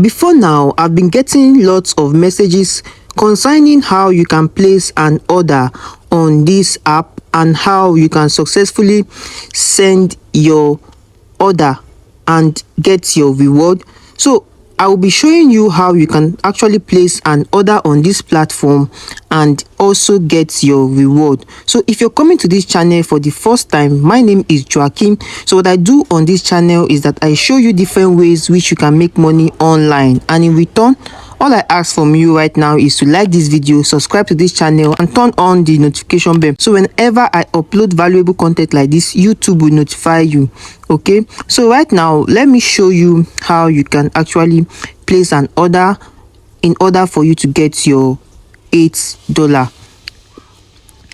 Before now, I've been getting lots of messages concerning how you can place an order on this app and how you can successfully send your order and get your reward. So I will be showing you how you can actually place an order on this platform and also get your reward. So if you're coming to this channel for the first time, my name is Joachim. So what I do on this channel is that I show you different ways which you can make money online, and in return, all I ask from you right now is to like this video, subscribe to this channel, and turn on the notification bell. So whenever I upload valuable content like this, YouTube will notify you. Okay, so right now, let me show you how you can actually place an order in order for you to get your $8.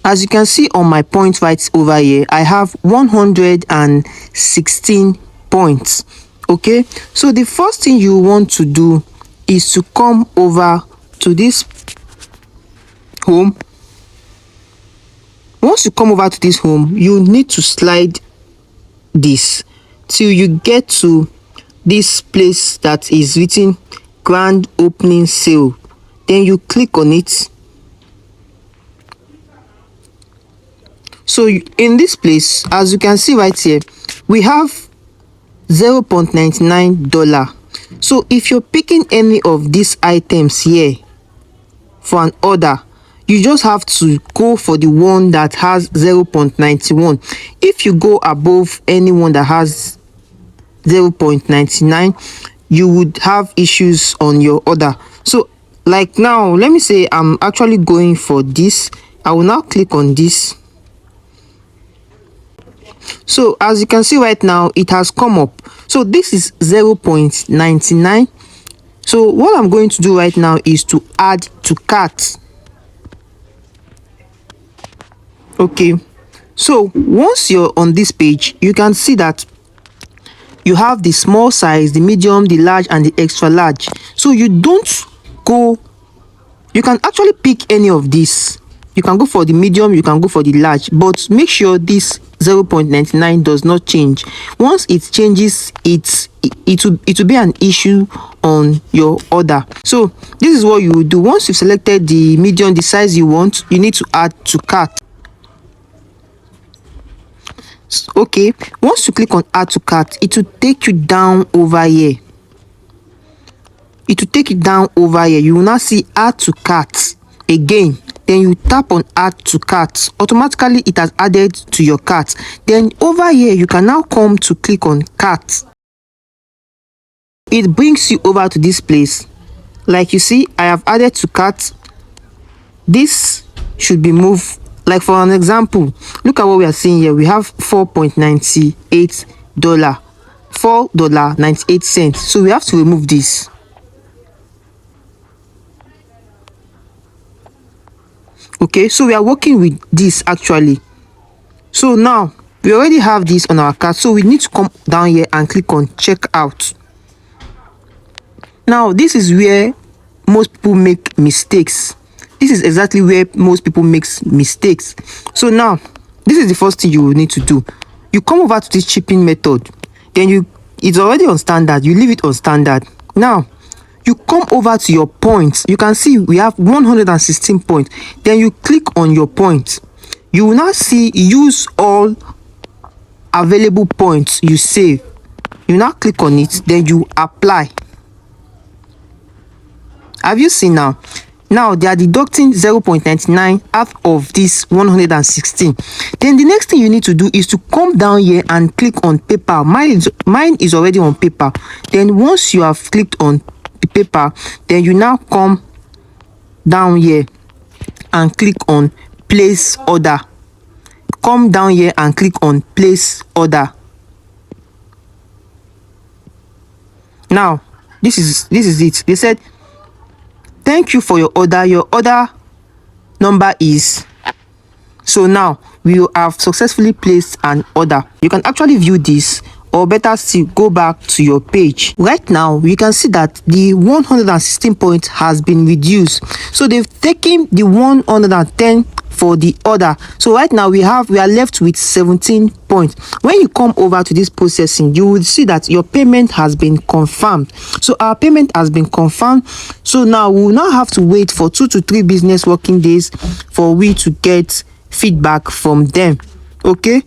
As you can see on my point right over here, I have 116 points. Okay, so the first thing you want to do is to come over to this home. Once you come over to this home, you need to slide this till you get to this place that is written grand opening sale. Then you click on it. So in this place, as you can see right here, we have $0.99. So if you're picking any of these items here for an order, you just have to go for the one that has 0.91. If you go above anyone that has 0.99, you would have issues on your order. So like now, let me say I'm actually going for this. I will now click on this. So as you can see right now, it has come up. So this is 0.99. So what I'm going to do right now is to add to cart. Okay, so once you're on this page, you can see that you have the small size, the medium, the large, and the extra large. So you can actually pick any of these. You can go for the medium, you can go for the large, but make sure this 0.99 does not change. Once it changes, it will be an issue on your order. So this is what you will do. Once you've selected the medium, the size you want, you need to add to cart. Okay, once you click on add to cart, it will take you down over here. It will take you down over here. You will now see add to cart again. Then you tap on add to cart. Automatically it has added to your cart. Then over here you can now come to click on cart. It brings you over to this place. Like you see, I have added to cart. This should be moved. Like for an example, look at what we are seeing here. We have $4.98, $4.98. So we have to remove this. Okay, so we are working with this actually. So now we already have this on our cart, so we need to come down here and click on checkout. Now this is where most people make mistakes. This is exactly where most people make mistakes. So now this is the first thing you will need to do. You come over to this shipping method. Then it's already on standard. You leave it on standard. Now you come over to your points. You can see we have 116 points. Then you click on your points. You will now see use all available points you save. You now click on it. Then you apply. Have you seen now? Now they are deducting 0.99 out of this 116. Then the next thing you need to do is to come down here and click on PayPal. Mine is already on PayPal. Then once you have clicked on the paper, then you now come down here and click on place order. Come down here and click on place order. Now this is it. They said thank you for your order. Your order number is. So now we have successfully placed an order. You can actually view this, or better still, go back to your page. Right now you can see that the 116 points has been reduced. So they've taken the 110 for the order. So right now we are left with 17 points. When you come over to this processing, you will see that your payment has been confirmed. So our payment has been confirmed. So now we will now have to wait for 2 to 3 business working days for we to get feedback from them. Okay,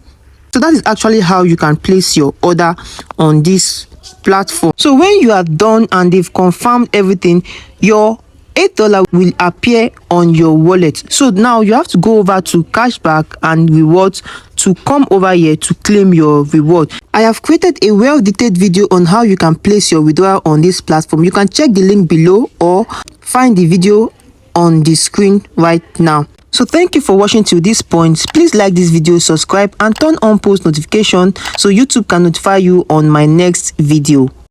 so that is actually how you can place your order on this platform. So when you are done and they've confirmed everything, your $8 will appear on your wallet. So now you have to go over to cashback and rewards to come over here to claim your reward. I have created a well-detailed video on how you can place your withdrawal on this platform. You can check the link below or find the video on the screen right now. So thank you for watching till this point. Please like this video, subscribe and turn on post notification so YouTube can notify you on my next video.